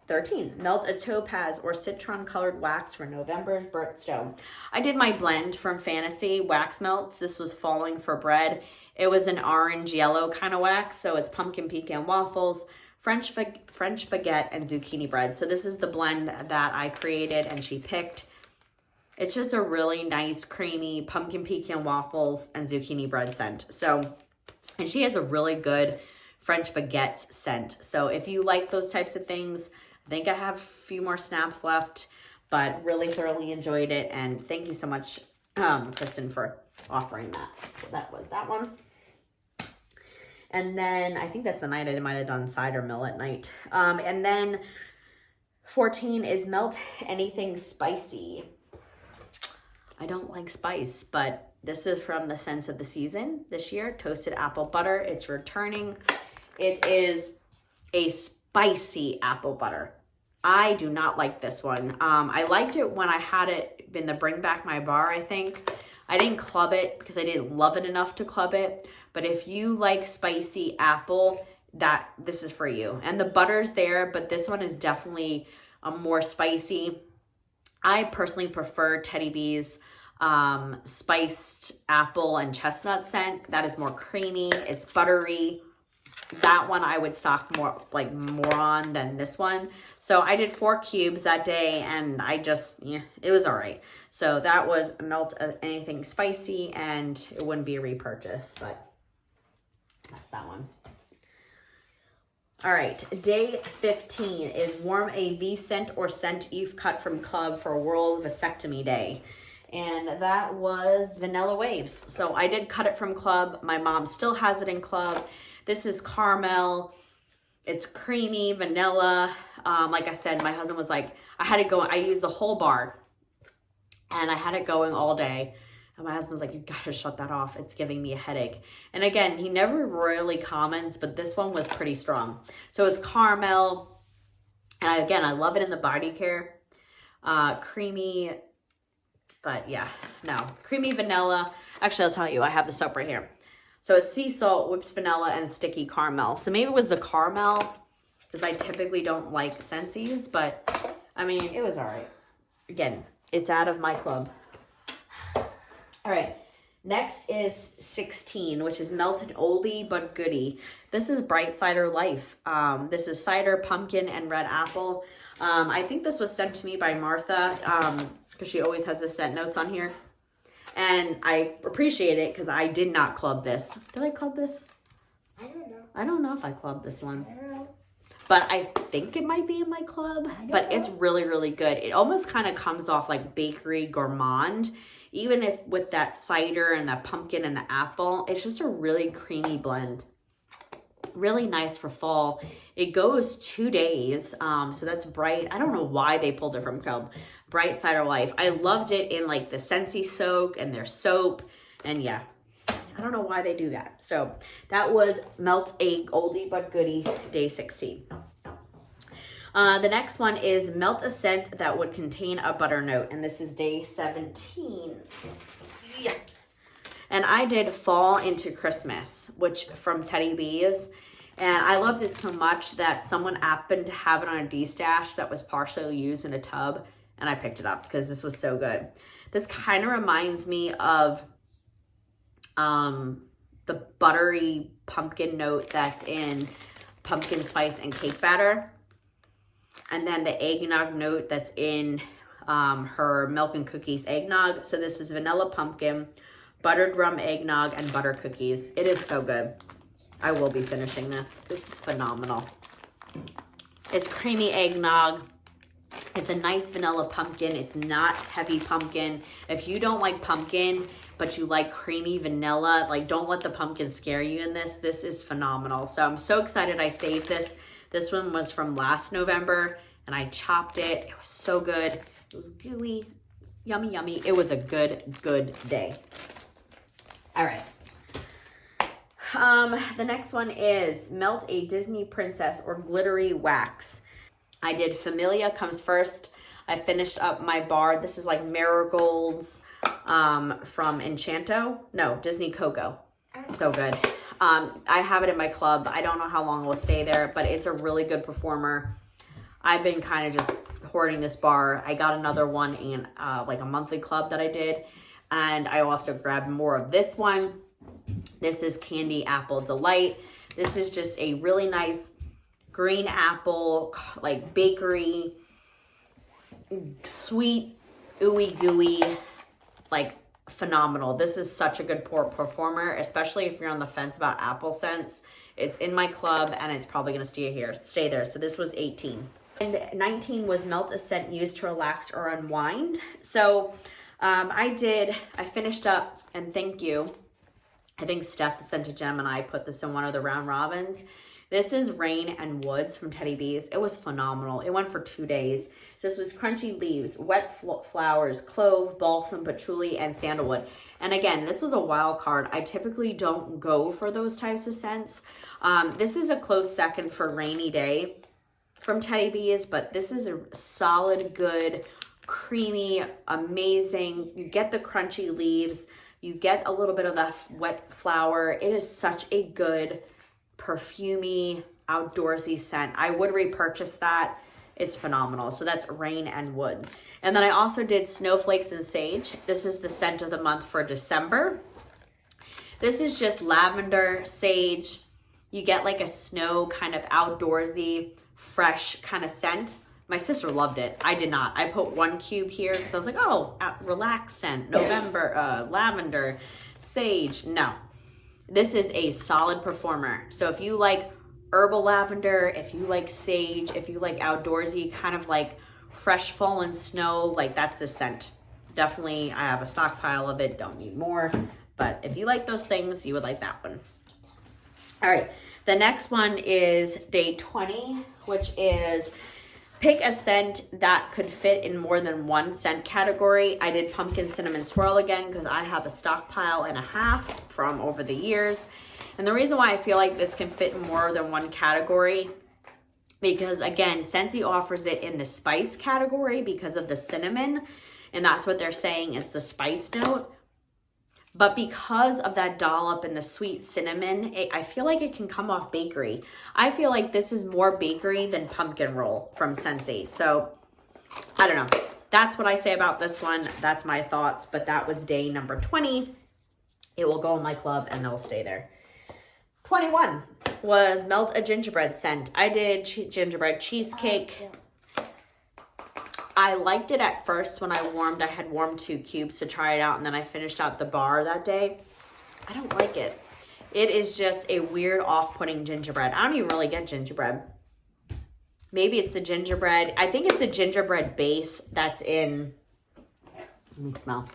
13, Melt a Topaz or Citron Colored Wax for November's Birthstone. I did my blend from Fantasy Wax Melts. This was Falling for Bread. It was an orange yellow kind of wax. So it's pumpkin pecan waffles, French baguette, and zucchini bread. So this is the blend that I created and she picked. It's just a really nice, creamy pumpkin pecan waffles and zucchini bread scent. So, and she has a really good French baguette scent. So if you like those types of things, I think I have a few more snaps left, but really thoroughly enjoyed it. And thank you so much, Kristen, for offering that. So that was that one. And then I think that's the night I might have done cider mill at night. And then 14 is Melt Anything Spicy. I don't like spice, but this is from the Scents of the Season this year. Toasted apple butter. It's returning. It is a spicy apple butter. I do not like this one. I liked it when I had it in the Bring Back My Bar, I think. I didn't club it because I didn't love it enough to club it. But if you like spicy apple, this is for you. And the butter's there, but this one is definitely more spicy. I personally prefer Teddy B's spiced apple and chestnut scent. That is more creamy. It's buttery. That one I would stock more on than this one. So I did 4 cubes that day, and it was all right. So that was Melt Anything Spicy, and it wouldn't be a repurchase, but that's that one. All right, day 15 is warm AV scent or scent you've cut from club for World Vasectomy Day. And that was Vanilla Waves. So I did cut it from club. My mom still has it in club. This is caramel. It's creamy, vanilla. Like I said, my husband was like, I used the whole bar and I had it going all day. And my husband's like, you gotta shut that off. It's giving me a headache. And again, he never really comments, but this one was pretty strong. So it's caramel. And I love it in the body care. Creamy, but yeah, no. Creamy vanilla. Actually, I'll tell you, I have the soap right here. So it's sea salt, whipped vanilla, and sticky caramel. So maybe it was the caramel, because I typically don't like Scentsies, but I mean, it was all right. Again, it's out of my club. All right, next is 16, which is melted oldie but goodie. This is Bright Cider Life. This is cider, pumpkin, and red apple. I think this was sent to me by Martha, because she always has the scent notes on here. And I appreciate it because I did not club this. Did I club this? I don't know. I don't know if I clubbed this one. I don't know. But I think it might be in my club. But it's really, really good. It almost kind of comes off like bakery gourmand. Even if with that cider and that pumpkin and the apple, it's just a really creamy blend. Really nice for fall. It goes 2 days. So that's Bright. I don't know why they pulled it from club. Bright Cider Life. I loved it in like the Scentsy soak and their soap. And yeah, I don't know why they do that. So that was Melt a Oldie but Goodie, day 16. The next one is Melt a Scent that would contain a butter note. And this is day 17. Yeah. And I did Fall into Christmas, which from Teddy B's. And I loved it so much that someone happened to have it on a D-stash that was partially used in a tub. And I picked it up because this was so good. This kind of reminds me of the buttery pumpkin note that's in pumpkin spice and cake batter. And then the eggnog note that's in her milk and cookies eggnog. So this is vanilla pumpkin, buttered rum eggnog, and butter cookies. It is so good. I will be finishing this. This is phenomenal. It's creamy eggnog. It's a nice vanilla pumpkin. It's not heavy pumpkin. If you don't like pumpkin, but you like creamy vanilla, like don't let the pumpkin scare you in this. This is phenomenal. So I'm so excited I saved this. This one was from last November and I chopped it. It was so good. It was gooey, yummy, yummy. It was a good day. All right. The next one is Melt a Disney Princess or Glittery Wax. I did Familia comes first. I finished up my bar. This is like marigolds from Enchanto. No, Disney Cocoa. So good. I have it in my club. I don't know how long it will stay there, but it's a really good performer. I've been kind of just hoarding this bar. I got another one in like a monthly club that I did. And I also grabbed more of this one. This is Candy Apple Delight. This is just a really nice green apple, like bakery, sweet, ooey gooey, like phenomenal. This is such a good performer, especially if you're on the fence about apple scents. It's in my club and it's probably gonna stay there. So this was 18. And 19 was Melt a Scent used to relax or unwind. So I finished up, and thank you. I think Steph, the Scented Gem, and I put this in one of the round robins. This is Rain and Woods from Teddy B's. It was phenomenal. It went for 2 days. This was crunchy leaves, wet flowers, clove, balsam, patchouli, and sandalwood. And again, this was a wild card. I typically don't go for those types of scents. This is a close second for Rainy Day from Teddy B's, but this is a solid, good, creamy, amazing. You get the crunchy leaves. You get a little bit of the wet flower. It is such a good perfumey, outdoorsy scent. I would repurchase that. It's phenomenal. So that's Rain and Woods. And then I also did Snowflakes and Sage. This is the scent of the month for December. This is just lavender, sage. You get like a snow kind of outdoorsy, fresh kind of scent. My sister loved it. I did not. I put 1 cube here because I was like, oh, relax scent, November, lavender, sage. No, this is a solid performer. So if you like herbal lavender, if you like sage, if you like outdoorsy, kind of like fresh fallen snow, like that's the scent. Definitely, I have a stockpile of it. Don't need more. But if you like those things, you would like that one. All right. The next one is day 20, which is pick a scent that could fit in more than one scent category. I did pumpkin cinnamon swirl again because I have a stockpile and a half from over the years. And the reason why I feel like this can fit in more than one category, because again, Scentsy offers it in the spice category because of the cinnamon. And that's what they're saying is the spice note. But because of that dollop and the sweet cinnamon, I feel like it can come off bakery. I feel like this is more bakery than pumpkin roll from Scentsy. So, I don't know. That's what I say about this one. That's my thoughts. But that was day number 20. It will go in my club and it'll stay there. 21 was Melt a Gingerbread scent. I did gingerbread cheesecake. I liked it at first when I had warmed 2 cubes to try it out, and then I finished out the bar that day. I don't like it. It is just a weird off-putting gingerbread. I don't even really get gingerbread. Maybe it's the gingerbread. I think it's the gingerbread base that's in, let me smell.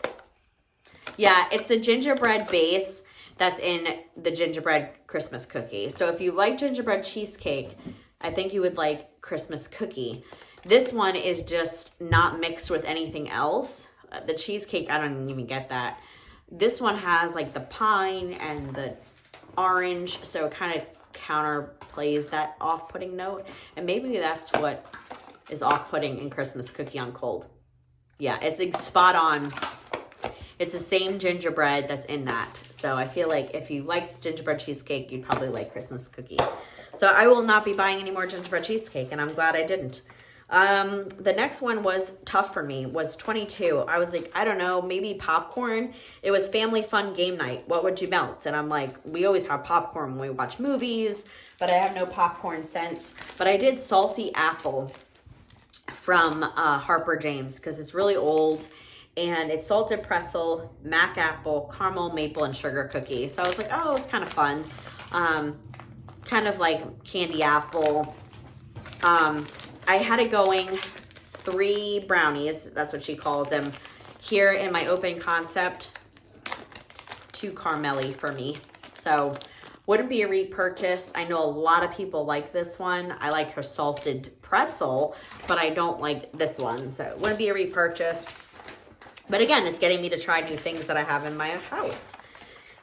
Yeah, it's the gingerbread base that's in the gingerbread Christmas cookie. So if you like gingerbread cheesecake, I think you would like Christmas cookie. This one is just not mixed with anything else. The cheesecake, I don't even get that. This one has like the pine and the orange, so it kind of counterplays that off-putting note. And maybe that's what is off-putting in Christmas cookie on cold. Yeah, it's like spot on. It's the same gingerbread that's in that. So I feel like if you like gingerbread cheesecake, you'd probably like Christmas cookie. So I will not be buying any more gingerbread cheesecake, and I'm glad I didn't. The next one was tough for me, was 22. I was like, I don't know, maybe popcorn. It was family fun game night. What would you melt? And I'm like, we always have popcorn when we watch movies, but I have no popcorn scents. But I did salty apple from Harper James because it's really old. And it's salted pretzel, mac apple, caramel, maple, and sugar cookie. So I was like, oh, it's kind of fun. Kind of like candy apple. I had it going 3 brownies, that's what she calls them, here in my open concept, 2 caramelly for me. So wouldn't be a repurchase. I know a lot of people like this one. I like her salted pretzel, but I don't like this one. So it wouldn't be a repurchase. But again, it's getting me to try new things that I have in my house.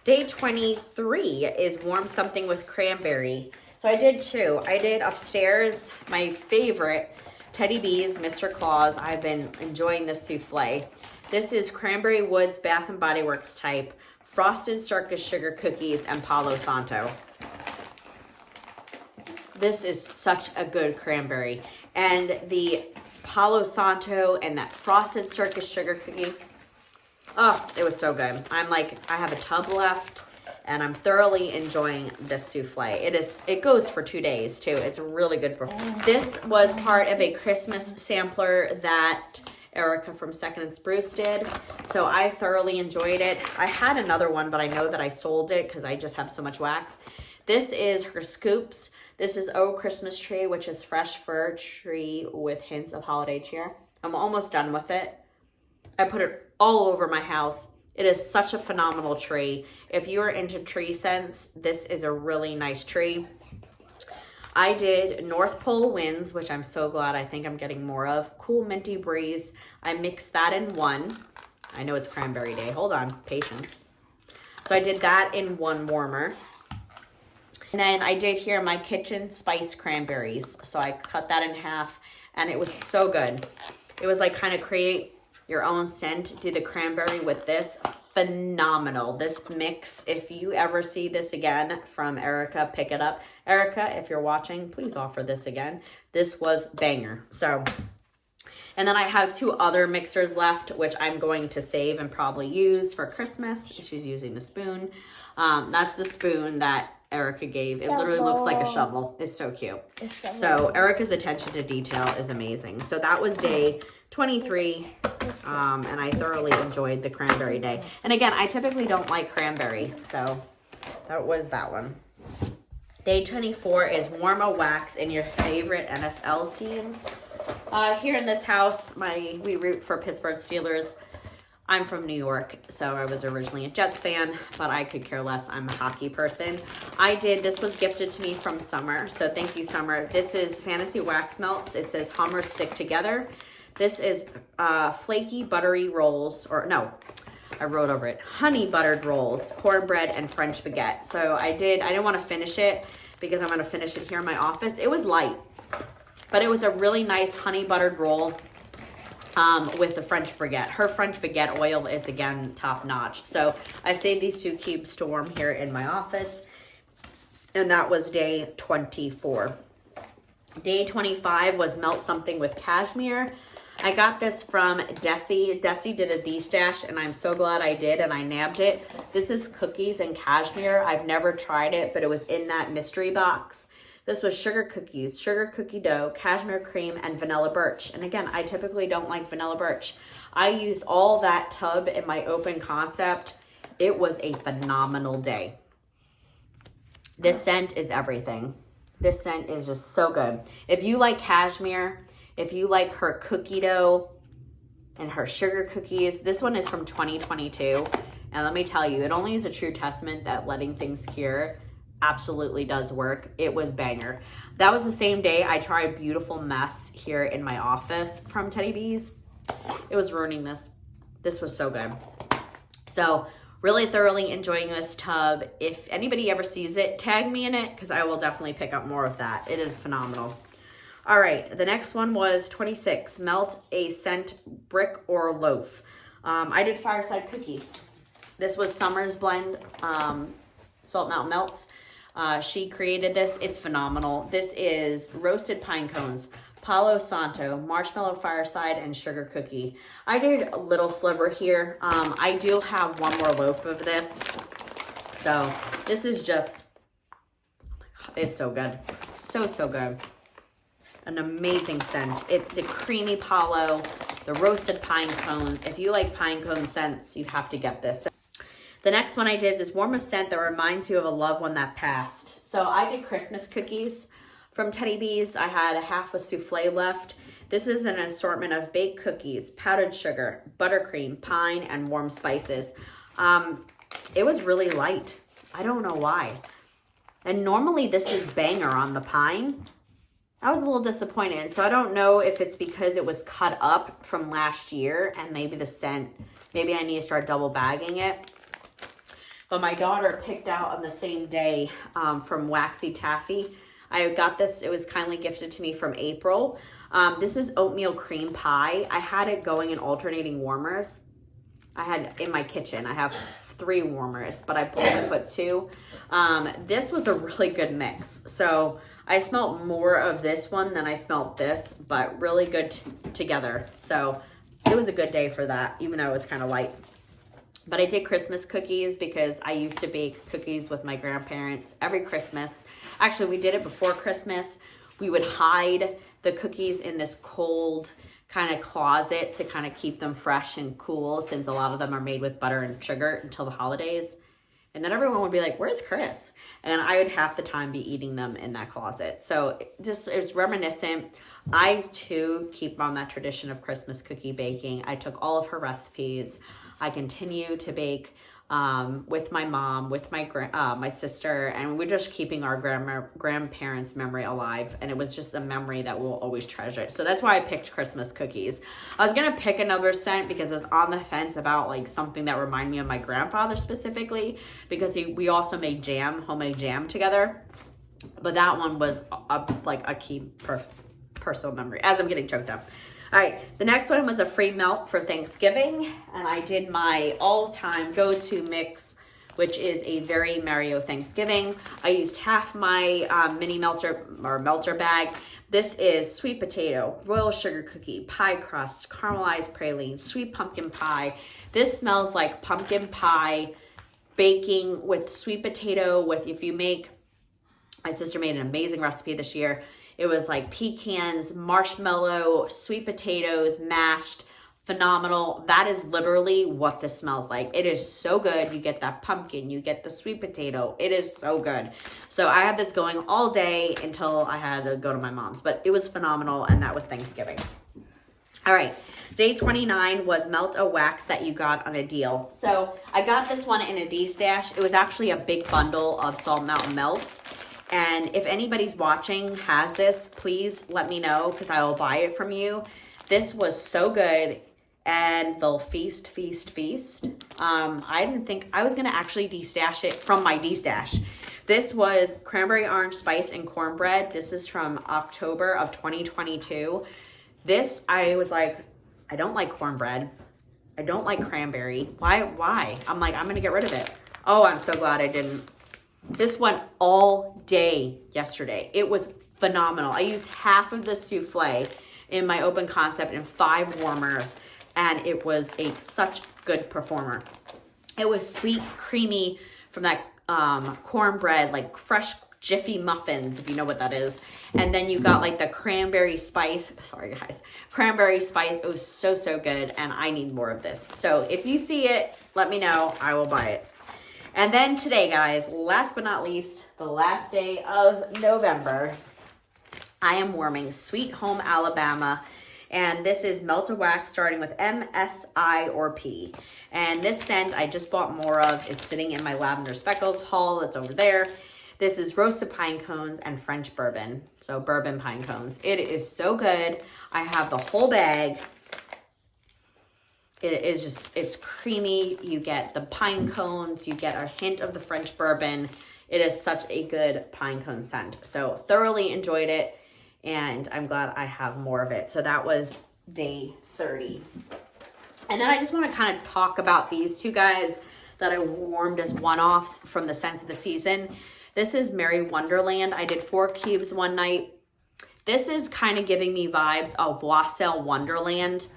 Day 23 is Warm Something with Cranberry. So I did 2. I did upstairs, my favorite, Teddy B's Mr. Claus. I've been enjoying this souffle. This is Cranberry Woods Bath & Body Works type, Frosted Circus Sugar Cookies, and Palo Santo. This is such a good cranberry. And the Palo Santo and that Frosted Circus Sugar Cookie, oh, it was so good. I'm like, I have a tub left. And I'm thoroughly enjoying this souffle. It goes for 2 days too. It's a really good performance. This was part of a Christmas sampler that Erica from Second and Spruce did. So I thoroughly enjoyed it. I had another one, but I know that I sold it because I just have so much wax. This is her scoops. This is Oh Christmas Tree, which is fresh fir tree with hints of holiday cheer. I'm almost done with it. I put it all over my house. It is such a phenomenal tree. If you are into tree scents, this is a really nice tree. I did North Pole Winds, which I'm so glad I think I'm getting more of. Cool Minty Breeze. I mixed that in 1. I know it's cranberry day. Hold on, patience. So I did that in 1 warmer. And then I did here my kitchen spice cranberries. So I cut that in half and it was so good. It was like kind of create your own scent. Do the cranberry with this. phenomenal. This mix, if you ever see this again from Erica, pick it up. Erica, if you're watching, please offer this again. This was banger. So, and then I have 2 other mixers left, which I'm going to save and probably use for Christmas. She's using the spoon. That's the spoon that Erica gave. It literally looks like a shovel. It's so cute. So Erica's attention to detail is amazing. So that was day 23, and I thoroughly enjoyed the cranberry day. And again, I typically don't like cranberry, so that was that one. Day 24 is warm a wax in your favorite NFL team. Here in this house, we root for Pittsburgh Steelers. I'm from New York, so I was originally a Jets fan, but I could care less. I'm a hockey person. This was gifted to me from Summer, so thank you, Summer. This is Fantasy Wax Melts. It says Hummer Stick Together. This is flaky buttery rolls, or no, I wrote over it, honey buttered rolls, cornbread, and French baguette. So I didn't want to finish it because I'm going to finish it here in my office. It was light, but it was a really nice honey buttered roll with the French baguette. Her French baguette oil is, again, top notch. So I saved these 2 cubes to warm here in my office, and that was day 24. Day 25 was melt something with cashmere. I got this from Desi. Desi did a D-stash, and I'm so glad I did, and I nabbed it. This is cookies and cashmere. I've never tried it, but it was in that mystery box. This was sugar cookies, sugar cookie dough, cashmere cream, and vanilla birch. And again, I typically don't like vanilla birch. I used all that tub in my open concept. It was a phenomenal day. This scent is everything. This scent is just so good. If you like cashmere, if you like her cookie dough and her sugar cookies, this one is from 2022. And let me tell you, it only is a true testament that letting things cure absolutely does work. It was banger. That was the same day I tried Beautiful Mess here in my office from Teddy B's. It was ruining this. This was so good. So really thoroughly enjoying this tub. If anybody ever sees it, tag me in it because I will definitely pick up more of that. It is phenomenal. All right, the next one was 26, melt a scent brick or loaf. I did fireside cookies. This was Summer's blend, Salt Mountain Melts. She created this. It's phenomenal. This is roasted pine cones, Palo Santo, marshmallow fireside, and sugar cookie. I did a little sliver here. I do have one more loaf of this. So this is just, oh my God, it's so good. So good. An amazing scent. The creamy Palo, the roasted pine cones. If you like pine cone scents, you have to get this. The next one I did is warm a scent that reminds you of a loved one that passed. So I did Christmas cookies from Teddy B's. I had a half a souffle left. This is an assortment of baked cookies, powdered sugar, buttercream, pine, and warm spices. It was really light. I don't know why. And normally this is banger on the pine. I was a little disappointed. So I don't know if it's because it was cut up from last year and maybe the scent, maybe I need to start double bagging it. But my daughter picked out on the same day from Waxy Taffy. I got this, it was kindly gifted to me from April. This is oatmeal cream pie. I had it going in alternating warmers. I had in my kitchen, I have 3 warmers, but I only put 2. This was a really good mix. So I smelled more of this one than I smelled this, but really good together. So it was a good day for that, even though it was kind of light. But I did Christmas cookies because I used to bake cookies with my grandparents every Christmas. Actually, we did it before Christmas. We would hide the cookies in this cold kind of closet to kind of keep them fresh and cool, since a lot of them are made with butter and sugar until the holidays. And then everyone would be like, where's Chris? And I would half the time be eating them in that closet. So just, it's reminiscent. I too keep on that tradition of Christmas cookie baking. I took all of her recipes. I continue to bake with my mom, with my sister, and we're just keeping our grandparents' memory alive. And it was just a memory that we'll always treasure. So that's why I picked Christmas cookies. I was gonna pick another scent because I was on the fence about like something that reminded me of my grandfather specifically, because we also made homemade jam together. But that one was like a key personal memory as I'm getting choked up. All right, the next one was a free melt for Thanksgiving, and I did my all-time go-to mix, which is a very Mario Thanksgiving. I used half my mini melter bag. This is sweet potato, royal sugar cookie, pie crust, caramelized praline, sweet pumpkin pie. This smells like pumpkin pie baking with sweet potato my sister made an amazing recipe this year. It was like pecans, marshmallow, sweet potatoes, mashed, phenomenal. That is literally what this smells like. It is so good. You get that pumpkin, you get the sweet potato. It is so good. So I had this going all day until I had to go to my mom's, but it was phenomenal, and that was Thanksgiving. All right, day 29 was melt a wax that you got on a deal. So I got this one in a D-stash. It was actually a big bundle of Salt Mountain Melts. And if anybody's watching has this, please let me know because I will buy it from you. This was so good, and they'll feast. I didn't think I was gonna actually de-stash it from my D-stash. This was cranberry orange spice and cornbread. This is from October of 2022. This, I was like, I don't like cornbread. I don't like cranberry. Why? I'm like, I'm gonna get rid of it. Oh, I'm so glad I didn't. This went all day yesterday. It was phenomenal. I used half of the souffle in my open concept and 5 warmers, and it was such good performer. It was sweet, creamy from that cornbread, like fresh Jiffy muffins, if you know what that is. And then you got like the cranberry spice. Sorry, guys. Cranberry spice. It was so good, and I need more of this. So if you see it, let me know. I will buy it. And then today, guys, last but not least, the last day of November, I am warming Sweet Home Alabama. And this is Melt a Wax starting with MSI or P. And this scent I just bought more of. It's sitting in my Lavender Speckles haul. It's over there. This is roasted pine cones and French bourbon. So bourbon pine cones. It is so good. I have the whole bag. It is just, it's creamy. You get the pine cones. You get a hint of the French bourbon. It is such a good pine cone scent. So thoroughly enjoyed it. And I'm glad I have more of it. So that was day 30. And then I just want to kind of talk about these two guys that I warmed as one-offs from the scents of the season. This is Merry Wonderland. I did 4 cubes one night. This is kind of giving me vibes of Wassail Wonderland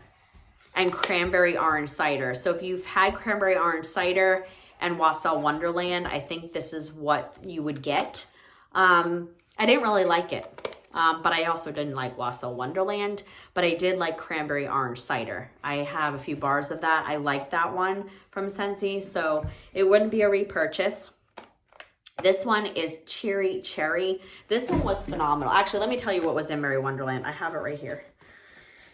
and cranberry orange cider. So if you've had cranberry orange cider and Wassail Wonderland, I think this is what you would get. I didn't really like it, but I also didn't like Wassail Wonderland, but I did like cranberry orange cider. I have a few bars of that. I like that one from Scentsy, so it wouldn't be a repurchase. This one is Cheery Cherry. This one was phenomenal. Actually, let me tell you what was in Merry Wonderland. I have it right here.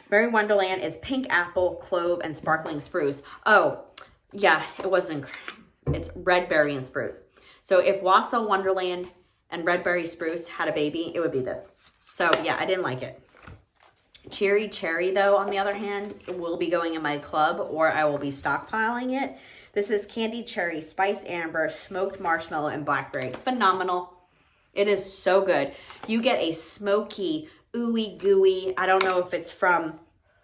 Merry Wonderland is pink apple, clove, and sparkling spruce. Oh, yeah, it's red berry and spruce. So if Wassail Wonderland and red berry spruce had a baby, it would be this. So yeah, I didn't like it. Cheery Cherry, though, on the other hand, it will be going in my club, or I will be stockpiling it. This is candied cherry, spice amber, smoked marshmallow, and blackberry. Phenomenal. It is so good. You get a smoky, ooey gooey. I don't know if it's from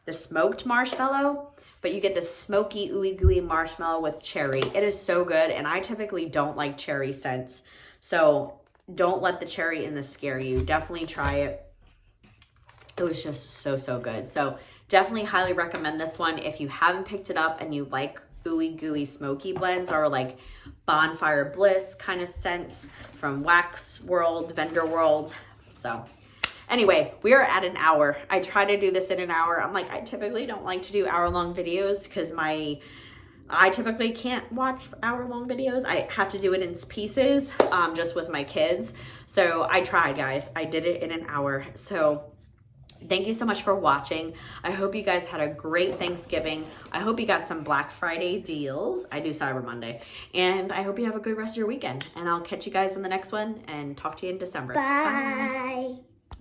the smoked marshmallow, but you get the smoky, ooey gooey marshmallow with cherry. It is so good, and I typically don't like cherry scents. So don't let the cherry in this scare you. Definitely try it. It was just so good. So definitely highly recommend this one. If you haven't picked it up and you like ooey gooey smoky blends or like Bonfire Bliss kind of scents from Wax World, Vendor World. So anyway, we are at an hour. I try to do this in an hour. I'm like, I typically don't like to do hour-long videos because I typically can't watch hour-long videos. I have to do it in pieces, just with my kids. So I tried, guys. I did it in an hour. So thank you so much for watching. I hope you guys had a great Thanksgiving. I hope you got some Black Friday deals. I do Cyber Monday. And I hope you have a good rest of your weekend. And I'll catch you guys in the next one and talk to you in December. Bye. Bye.